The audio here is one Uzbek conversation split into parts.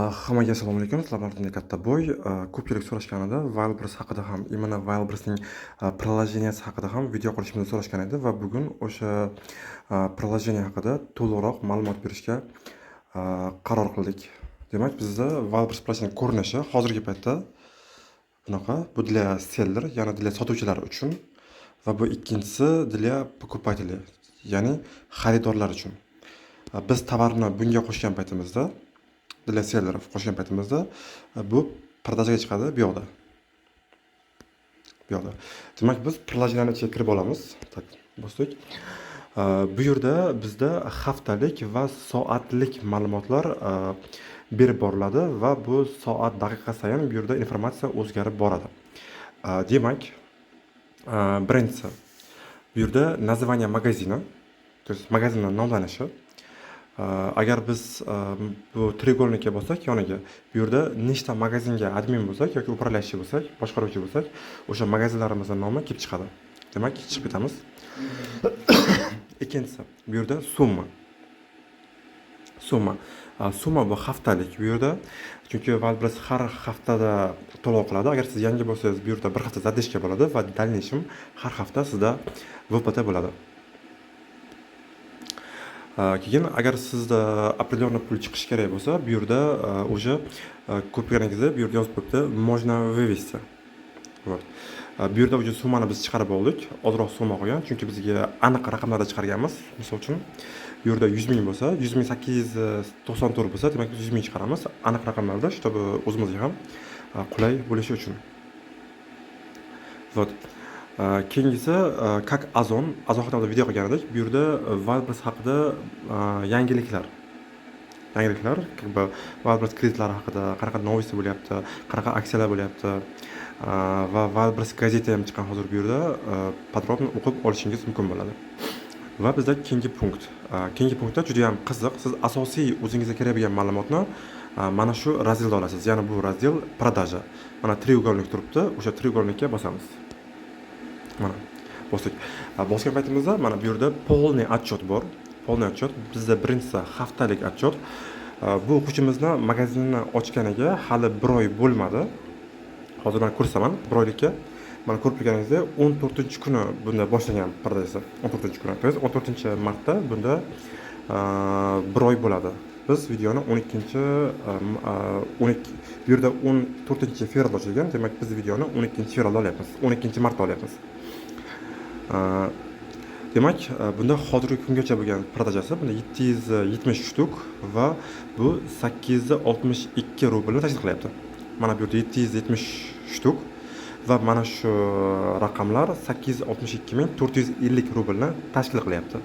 Hammaga assalomu alaykum. Sizlar bilan katta boy. Ko'pchilik so'rashganida Wildberries haqida ham, именно Wildberriesning приложениесі haqida ham video qilishimizni so'rashgan edi va bugun o'sha приложение haqida to'liqroq ma'lumot berishga qaror qildik. Demak, bizda Wildberries приложение ko'rinishi hozirgi paytda bunaqa. Bu для seller, ya'ni для sotuvchilar uchun va bu ikkinchisi для покупателей, ya'ni xaridorlar uchun. Biz tovarni bunga qo'shgan paytimizda для sellerов qo'shgan paytimizda bu prodajaga chiqadi bu yoqda. Demak, biz приложениеni ichiga kirib olamiz. Tak, bosdik. Bu yerda bizda haftalik va soatlik ma'lumotlar berib boriladi va bu soat, daqiqa sayin bu yerda informatsiya o'zgarib boradi. Demak, birinchisi bu yerda название magazina, то есть magazinning nomlanishi. Agar biz bu треугольникka bossak yoniga, bu yerda nechta magazinga admin bo'lsak yoki upravляющий bo'lsak, boshqaruvchi bo'lsak, o'sha magazinlarimizning nomi kelib chiqadi. Demak, chiqib ketamiz. Ikkinchisi, bu yerda summa. Summa bu haftalik bu yerda. Chunki Wildberries har haftada to'lov qiladi. Agar siz yangi bo'lsangiz, bu yerda bir hafta zadeshka bo'ladi va дальнейшем har hafta sizda VPT bo'ladi. Keyin agar sizda определенный pul chiqish kerak bo'lsa, bu yerda o'sha ko'rganingizda bu yerda yozib qo'yibdi, можно вывести. Вот. Bu yerda o'sha summani biz chiqarib oldik. Ozroq summa qo'ygan, chunki bizga aniq raqamlarda chiqarganmiz. Misol uchun, bu yerda 100 ming bo'lsa, 100.894 bo'lsa, demak 100 ming chiqaramiz. Aniq raqamlarda, чтобы o'zimizga ham qulay bo'lishi uchun. Вот. Keyingisi как Ozon haqida video qilgan edik. Bu yerda Wildberries haqida yangiliklar, Wildberries kreditlari haqida, qanaqa novosti bo'lyapti, qanaqa aksiyalar bo'lyapti va Wildberries gazeta ham chiqqan hozir bu yerda podrobno o'qib olishingiz mumkin bo'ladi. Va bizda keyingi punktda juda ham qiziq. Siz asosiy o'zingizga kerak bo'lgan ma'lumotni mana shu razdelda olasiz. Ya'ni bu razdel продажа. Mana треугольник turibdi. O'sha треугольникka bosamiz. Mana bosdik. Bosgan paytimizda mana bu yerda полный отчет bor. Полный отчет. Bizda birinchisi haftalik отчет. Bu o'quvchimizni magazinni ochganiga hali 1 oy bo'lmadi. Hozir men ko'rsaman 1 oylikka. Mana ko'rib turganingizda 14-kuni bunda boshlangan продажасы. 14-kuni. To есть 14-martda bunda 1 oy bo'ladi. Biz videoni 12 bu yerda 14-fevralda ochilgan. Demak, biz videoni 12-fevralda olyapmiz. 12-martda olyapmiz. Demak, bunda hozirgi kungacha bo'lgan продажасы bunda 770 shtuk va bu 862 rublni tashkil qilyapti. Mana bu yerda 770 shtuk va mana shu raqamlar 862.450 rublni tashkil qilyapti.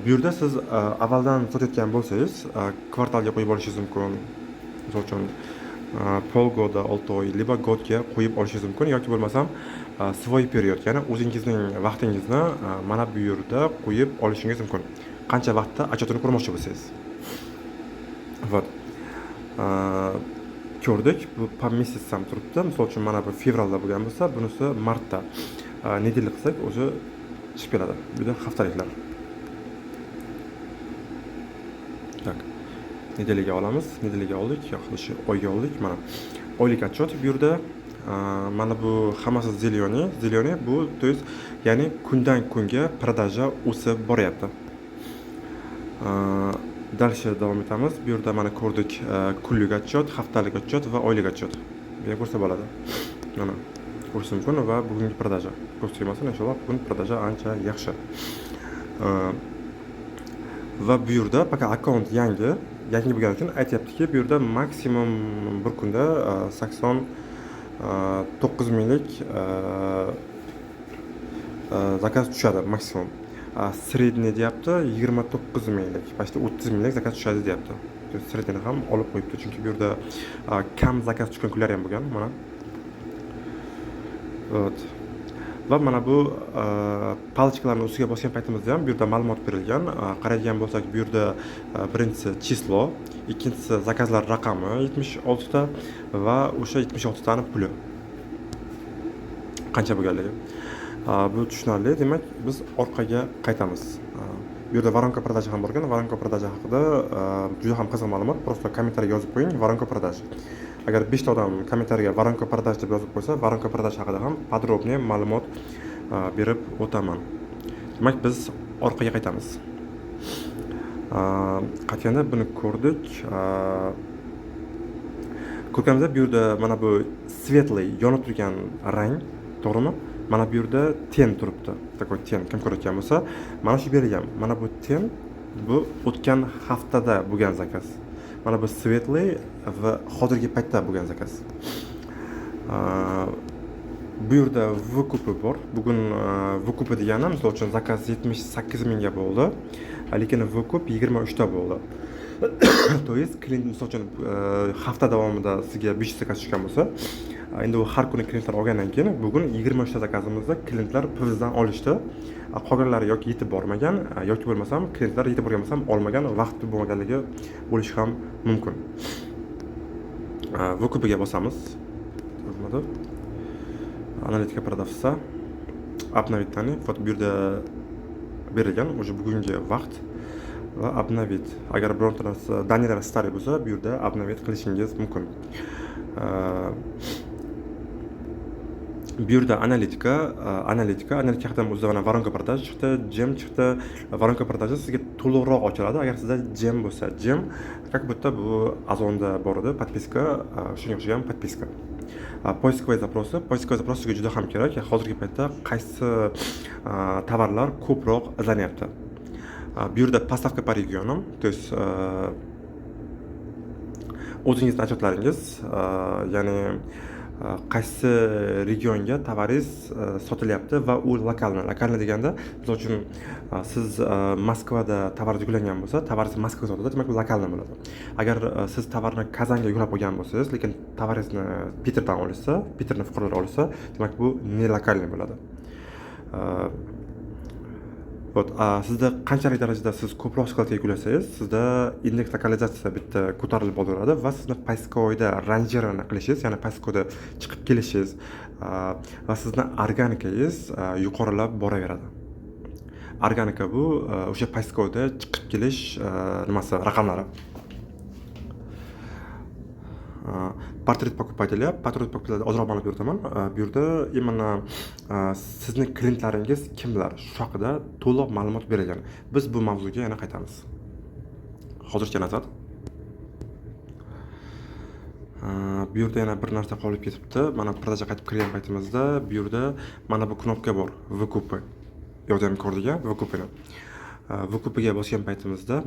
Bu yerda siz avvaldan sotayotgan bo'lsangiz, kvartalga qo'yib olishingiz mumkin. Misol uchun polgoda 6 oy, liba godga qo'yib olishingiz mumkin yoki bo'lmasam свой period, ya'ni o'zingizning vaqtingizni mana bu yerda qo'yib olishingiz mumkin. Qancha vaqtda отчетini ko'rmoqchi bo'lsangiz. Вот. Ko'rdik, bu по месяцам turibdi. Misol uchun mana bu fevralda bo'lgan bo'lsa, bunisi martda. Nedelik qilsak, o'sha chiqib keladi. Bu yerda haftaliklar. Tak. Nedeliga olamiz. Nedeliga oldik, yoki oyga oldik. Mana oylik отчет bu yerda. Mana bu hammasi zelyoniy bu, to есть, ya'ni kundan kunga продажа o'sib boryapti. Дальше davom etamiz. Bu yerda mana ko'rdik kunlik отчет, haftalik отчет va oylik отчет. Buni ko'rsa bo'ladi. Mana ko'rsa mumkin va bugungi продажа. Ko'rsatilmasin, inshaalloh bugun продажа ancha yaxshi. Va bu yerda faqat akkaunt yangi bo'lgani uchun aytayaptiki, bu yerda maksimum bir kunda 89 minglik zakaz tushadi maksimum. Sredniy deyapti 29 minglik, почти 30 minglik zakaz tushadi deyapti. Sredniyni ham olib qo'yibdi, chunki bu yerda kam zakaz tushgan kunlar ham bo'lgan, mana. Вот. Va mana bu palchikalarning ustiga bosgan paytimizda ham bu yerda ma'lumot berilgan. Qaraydigan bo'lsak, bu yerda birinchisi число, ikkinchisi zakazlar raqami 76 ta va o'sha 76 tani puli qancha bo'lganligi. Bu tushunarli. Demak, biz orqaga qaytamiz. Bu yerda воронка продажа ham bor ekan. Воронка продажа haqida juda ham qiziq ma'lumot. Просто kommentariyaga yozib qo'ying воронка продажа. Agar 5 ta odam kommentariyaga воронка продажа deb yozib qo'ysa, воронка продажа haqida ham подробнее ma'lumot berib o'taman. Demak, biz orqaga qaytamiz. Qaytganda buni ko'rdik. Ko'rganimizda bu yerda mana bu svetli yonib turgan rang, to'g'rimi? Mana bu yerda ten turibdi. Takoy ten kim ko'rayotgan bo'lsa, mana shu berilgan. Mana bu ten bu o'tgan haftada bo'lgan zakaz. Mana bu svetli va hozirgi paytda bo'lgan zakaz. Bu yerda vykupi bor. Bugun vykupi degani, misol uchun zakaz 78 mingga bo'ldi, lekin vykup 23 ta bo'ldi. То есть klient misol uchun hafta davomida sizga 500 zakaz tushgan bo'lsa, endi u har kuni klientlar olgandan keyin bugun 23 ta zakazimizda klientlar bizdan olishdi. Qolganlari yoki yetib bormagan, yoki bo'lmasam klientlar yetib borgan bo'lsa ham olmagan, vaqti bo'lmaganligi bo'lishi ham mumkin. Vykupiga bosamiz. Bo'lmadi. Analitika продавца. Обновить tani. Вот bu yerda berilgan o'sha bugungi vaqt va обновить. Agar bironta narsa daniyalar stari bo'lsa, bu yerda обновить qilishingiz mumkin. Bu yerda analitika haqida o'zida mana воронка продажа chiqdi, gem chiqdi. Воронка продажа sizga to'liqroq ochiladi agar sizda gem bo'lsa. Gem как будто bu Ozonda bor edi, подписка, shunga o'xshagan подписка. Poiskovoy zaprosga juda ham kerak. Hozirgi paytda qaysi tovarlar ko'proq izlanyapti. Bu yerda поставка по регионам, то есть o'zingizning отчетlaringiz, ya'ni qaysi regionga tovaringiz sotilyapti va u lokalni deganda, misol uchun siz Moskvada tovar yuklangan bo'lsa, tovaringiz Moskvaga sotiladi, demak bu lokalni bo'ladi. Agar siz tovarni Kazanga yuklab olgan bo'lsangiz, lekin tovaringizni Peterdan olsa, Peterni fuqarolar olsa, demak bu ne lokalni bo'ladi. Sizda qanchalik darajada siz ko'proq shkolatga yuklasangiz, sizda indeks lokalizatsiya bitta ko'tarilib boraveradi va sizni payskoyda ranjerini qilishingiz, ya'ni payskoyda chiqib kelishingiz va sizni organikangiz yuqorilab boraveradi. Organika bu o'sha payskoyda chiqib kelish nimasi, raqamlari. Portret покупателя ozroq ma'lumot beritaman. Bu yerda imенно sizning klientlaringiz kimlar? Shu haqida to'liq ma'lumot berilgan. Biz bu mavzuga yana qaytamiz. Hozircha nazar. Bu yerda yana bir narsa qolib ketibdi. Mana продажа qaytib kirgan paytimizda bu yerda mana bu knopka bor, выкупы. Yozam ko'rdik-a, выкупыni. Выкупыga bosgan paytimizda,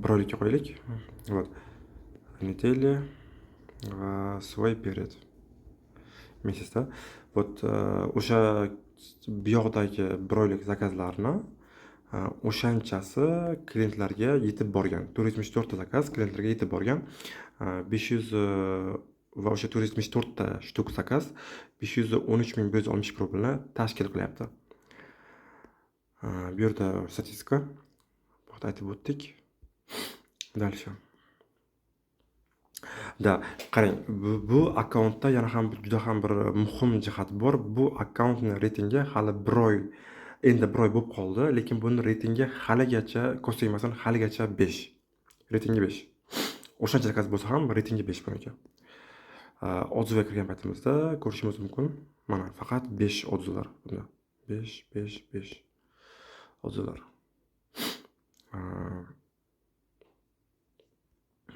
bir oylikka qo'yaylik. Вот. Недели свой перед месяцda. Вот o'sha bu yoqdagi bir oylik zakazlarni o'shanchasi klientlarga yetib borgan. 474 ta zakaz klientlarga yetib borgan. 500 va o'sha 474 ta shtuk zakaz 513.160 rublni tashkil qilyapti. Bu yerda statistika. Bu yerda aytib o'tdik. Dальше. Da, qarang, bu akkauntda yana ham juda ham bir muhim jihat bor. Bu akkauntning reytingi hali endi bir oy bo'lib qoldi, lekin buni reytingi haligacha ko'rsatmasin, haligacha 5. Reytingi 5. O'shancha zakaz bo'lsa ham reytingi 5 buniki. Odzuga kirgan paytimizda ko'rishimiz mumkin. Mana faqat 5 odzular bunda. 5 odzular.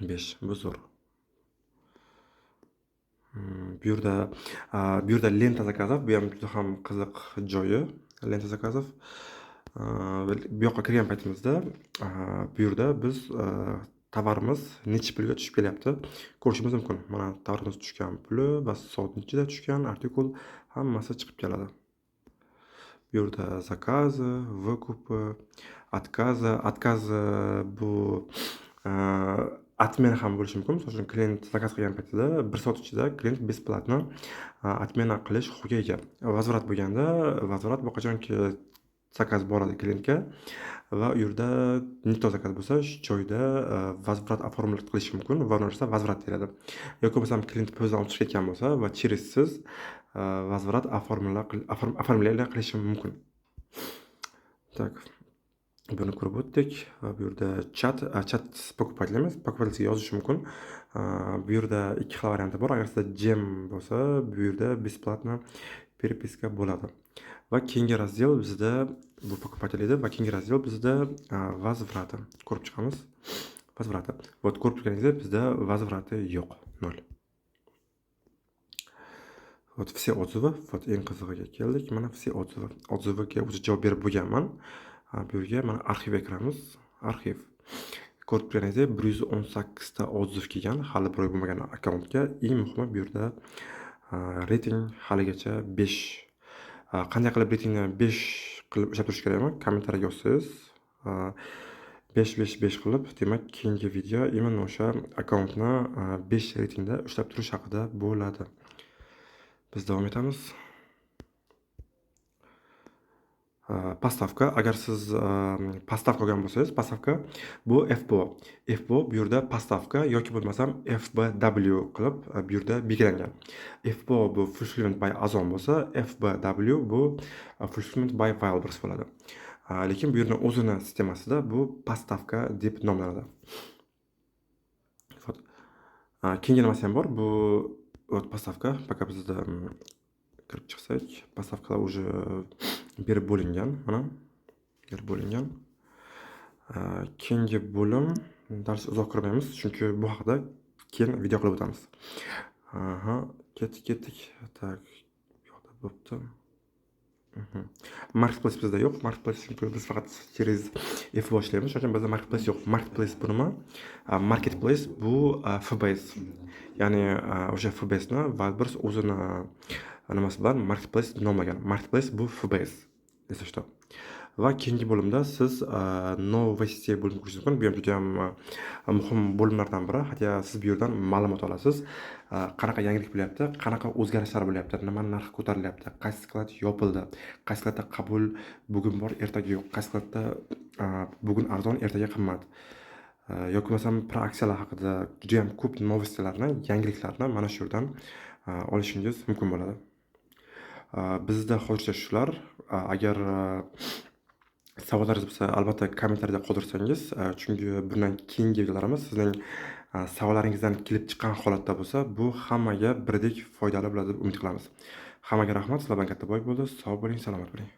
5 bu zo'r. Bu yerda lenta zakazov, bu ham juda ham qiziq joyi. Lenta zakazov. Bu yoqqa kirgan paytimizda bu yerda biz tovarimiz necha pulga tushib kelyapti ko'rishimiz mumkin. Mana tovarimiz tushgan puli va soat nechida tushgan, artikul hammasi chiqib keladi. Bu yerda zakazi, vykupi, отказы bu отмена ham bo'lishi mumkin. Masalan, klient zakaz qilgan paytida 1 soat ichida klient besplatno отмена qilish huquqiga ega. Возврат bo'lganda, возврат bu qachonki zakaz boradi klientga va u yerda neto zakaz bo'lsa, shu joyda возврат оформлять qilish mumkin va uni narsa возврат deyiladi. Yoki bo'lmasam klient pulni olib chiqib ketgan bo'lsa va через возврат оформление qilish mumkin. Так, buni ko'rib o'tdik va bu yerda chat покупательimiz покупательskiga yozish mumkin. Bu yerda ikki xil varianti bor. Agar sizda gem bo'lsa, bu yerda бесплатно переписка bo'ladi. Va keyingi razdel bizda bu покупатель edi va keyingi razdel bizda возвраты. Ko'rib chiqamiz. Возвраты. Вот ko'rib turganingizdek bizda возвраты yo'q, 0. Вот все отзывы, вот eng qizig'iga keldik. Mana все отзывы. Отзывыga o'zi javob berib bo'lganman. Bu yerga mana arxivga kiramiz. Arxiv. Ko'rib turganingizdek 118 ta otziv kelgan, hali bir oy bo'lmagan akkauntga. Eng muhimi bu yerda reyting haligacha 5. Qanday qilib reytingni 5 qilib ushlab turish kerakmi? Kommentariyaga yozsangiz 5 qilib, demak, keyingi video именно o'sha akkauntni 5 reytingda ushlab turish haqida bo'ladi. Biz davom etamiz. Pastavka. Agar siz pastavka olgan bo'lsangiz, pastavka bu FBO. FBO bu yerda pastavka yoki bo'lmasam FBW qilib bu yerda belgilangan. FBO bu fulfillment by Ozon bo'lsa, FBW bu fulfillment by Wildberries bo'ladi. Lekin bu yerning o'zini sistemasida bu pastavka deb nomlanadi. Keyingi nimasi ham bor? Bu pastavka. Пока bizda kirib chiqsak, pastavkalar уже berib bo'lingan, mana berib bo'lingan. Keyingi bo'lim dars uzoq kirmaymiz, chunki bu haqida keyin video qilib o'tamiz. Ketdik. Tak, yo'qda bo'pti. Marketplace bizda yo'q. Marketplace chunki biz faqat через FBO ishlaymiz. Shuning uchun bizda marketplace yo'q. Marketplace bu nima? Marketplace bu FBase. Ya'ni o'sha FBase'ni Wildberries o'zini nimasi bilan marketplace nomlagan. Marketplace bu FBase. Если что. Va keyingi bo'limda siz novosti bo'limini ko'rishingiz mumkin. Bu ham juda ham muhim bo'limlardan biri. Hatto siz bu yerdan ma'lumot olasiz. Qanaqa yangilik bo'lyapti, qanaqa o'zgarishlar bo'lyapti, nima narx ko'tarilyapti, qaysi sklad yopildi, qaysi skladda qabul bugun bor, ertaga yo'q, qaysi skladda bugun arzon, ertaga qimmat. Yoki bo'lmasam proaksiyalar haqida juda ham ko'p novostilarni, yangiliklarni mana shu yerdan olishingiz mumkin bo'ladi. Bizda hozircha shular. Agar savollaringiz bo'lsa, albatta kommentariyada qoldirsangiz, chunki bundan keyingi videolarimiz sizning savollaringizdan kelib chiqqan holatda bo'lsa, bu hammaga birdek foydali bo'ladi deb umid qilamiz. Hammaga rahmat, sizlar bilan katta boy bo'ldi. Sog' bo'ling, salomat bo'ling.